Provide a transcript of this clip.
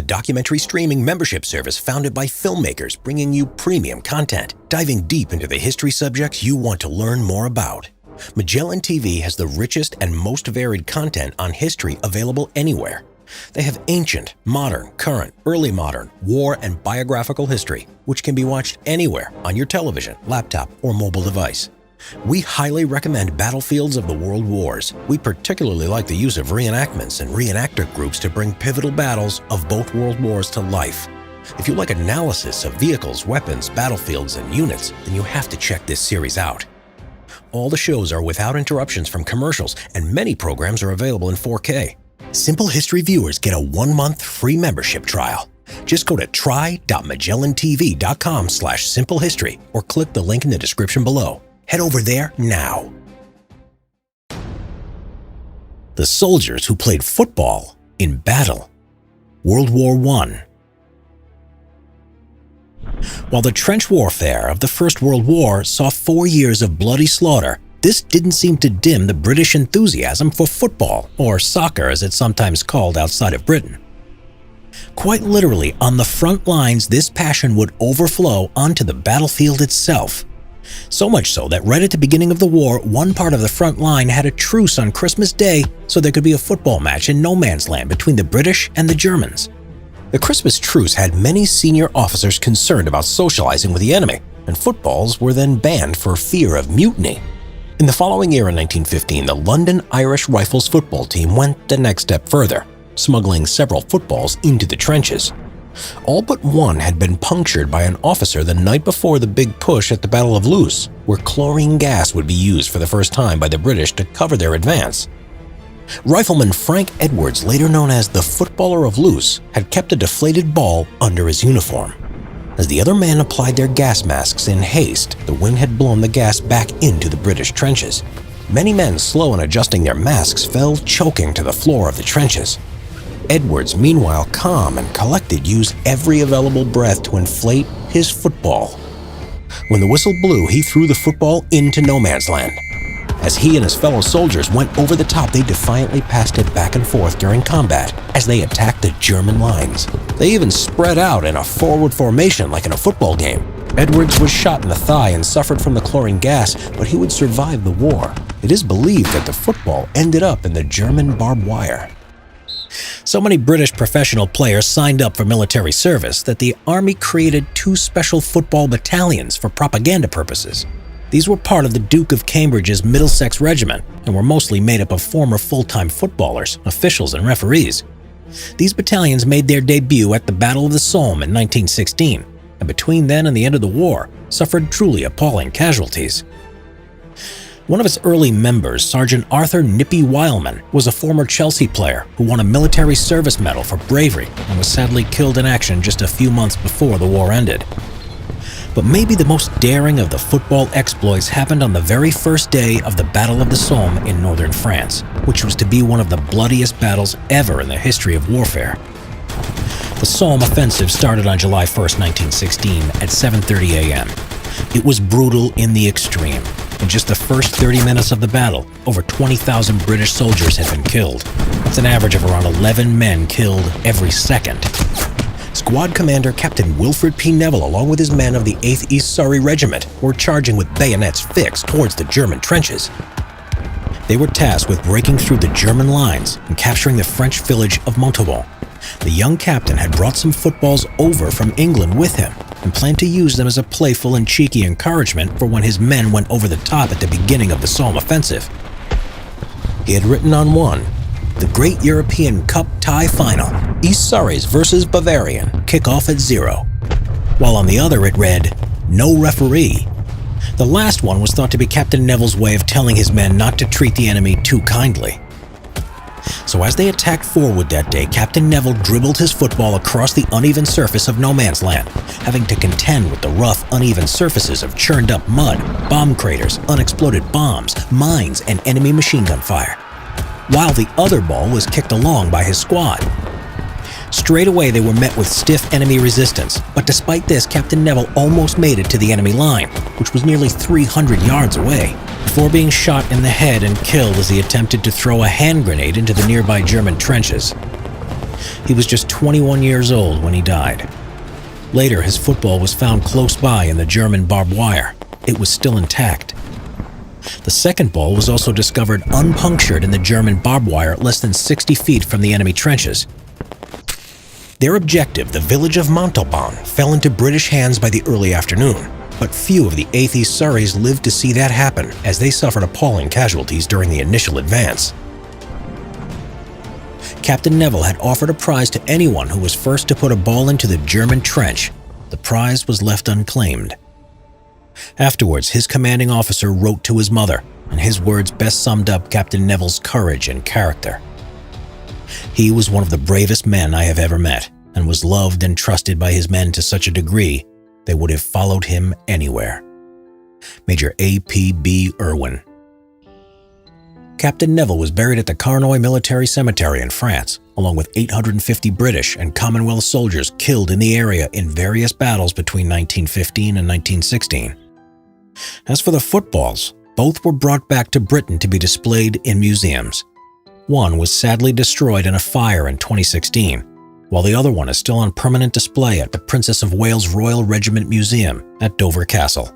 documentary streaming membership service founded by filmmakers, bringing you premium content, diving deep into the history subjects you want to learn more about. Magellan TV has the richest and most varied content on history available anywhere. They have ancient, modern, current, early modern, war, and biographical history, which can be watched anywhere on your television, laptop, or mobile device. We highly recommend Battlefields of the World Wars. We particularly like the use of reenactments and reenactor groups to bring pivotal battles of both world wars to life. If you like analysis of vehicles, weapons, battlefields, and units, then you have to check this series out. All the shows are without interruptions from commercials, and many programs are available in 4K. Simple History viewers get a 1-month free membership trial. Just go to try.magellantv.com/simplehistory or click the link in the description below. Head over there now. The soldiers who played football in battle. World War I. While the trench warfare of the First World War saw 4 years of bloody slaughter, this didn't seem to dim the British enthusiasm for football, or soccer as it's sometimes called outside of Britain. Quite literally, on the front lines, this passion would overflow onto the battlefield itself. So much so that right at the beginning of the war, one part of the front line had a truce on Christmas Day so there could be a football match in no man's land between the British and the Germans. The Christmas truce had many senior officers concerned about socializing with the enemy, and footballs were then banned for fear of mutiny. In the following year in 1915, the London Irish Rifles football team went the next step further, smuggling several footballs into the trenches. All but one had been punctured by an officer the night before the big push at the Battle of Loos, where chlorine gas would be used for the first time by the British to cover their advance. Rifleman Frank Edwards, later known as the Footballer of Loos, had kept a deflated ball under his uniform. As the other men applied their gas masks in haste, the wind had blown the gas back into the British trenches. Many men, slow in adjusting their masks, fell choking to the floor of the trenches. Edwards, meanwhile calm and collected, used every available breath to inflate his football. When the whistle blew, he threw the football into no man's land. As he and his fellow soldiers went over the top, they defiantly passed it back and forth during combat as they attacked the German lines. They even spread out in a forward formation like in a football game. Edwards was shot in the thigh and suffered from the chlorine gas, but he would survive the war. It is believed that the football ended up in the German barbed wire. So many British professional players signed up for military service that the Army created 2 special football battalions for propaganda purposes. These were part of the Duke of Cambridge's Middlesex Regiment and were mostly made up of former full-time footballers, officials, and referees. These battalions made their debut at the Battle of the Somme in 1916, and between then and the end of the war, suffered truly appalling casualties. One of its early members, Sergeant Arthur Nippy Wileman, was a former Chelsea player who won a military service medal for bravery and was sadly killed in action just a few months before the war ended. But maybe the most daring of the football exploits happened on the very first day of the Battle of the Somme in northern France, which was to be one of the bloodiest battles ever in the history of warfare. The Somme offensive started on July 1st, 1916 at 7:30 a.m. It was brutal in the extreme. In just the first 30 minutes of the battle, over 20,000 British soldiers had been killed. That's an average of around 11 men killed every second. Squad Commander Captain Wilfred P. Neville, along with his men of the 8th East Surrey Regiment, were charging with bayonets fixed towards the German trenches. They were tasked with breaking through the German lines and capturing the French village of Montauban. The young captain had brought some footballs over from England with him and planned to use them as a playful and cheeky encouragement for when his men went over the top at the beginning of the Somme offensive. He had written on one, "The Great European Cup tie final, East Surrey's versus Bavarian, kickoff at 0. While on the other it read, "No referee." The last one was thought to be Captain Neville's way of telling his men not to treat the enemy too kindly. So as they attacked forward that day, Captain Neville dribbled his football across the uneven surface of no man's land, having to contend with the rough, uneven surfaces of churned up mud, bomb craters, unexploded bombs, mines, and enemy machine gun fire, while the other ball was kicked along by his squad. Straight away they were met with stiff enemy resistance, but despite this, Captain Neville almost made it to the enemy line, which was nearly 300 yards away, before being shot in the head and killed as he attempted to throw a hand grenade into the nearby German trenches. He was just 21 years old when he died. Later, his football was found close by in the German barbed wire. It was still intact. The second ball was also discovered unpunctured in the German barbed wire less than 60 feet from the enemy trenches. Their objective, the village of Montauban, fell into British hands by the early afternoon, but few of the 8th East Surreys lived to see that happen, as they suffered appalling casualties during the initial advance. Captain Neville had offered a prize to anyone who was first to put a ball into the German trench. The prize was left unclaimed. Afterwards, his commanding officer wrote to his mother, and his words best summed up Captain Neville's courage and character. He was one of the bravest men I have ever met, and was loved and trusted by his men to such a degree they would have followed him anywhere. Major A.P.B. Irwin. Captain Neville was buried at the Carnoy Military Cemetery in France, along with 850 British and Commonwealth soldiers killed in the area in various battles between 1915 and 1916. As for the footballs, both were brought back to Britain to be displayed in museums. One was sadly destroyed in a fire in 2016, while the other one is still on permanent display at the Princess of Wales Royal Regiment Museum at Dover Castle.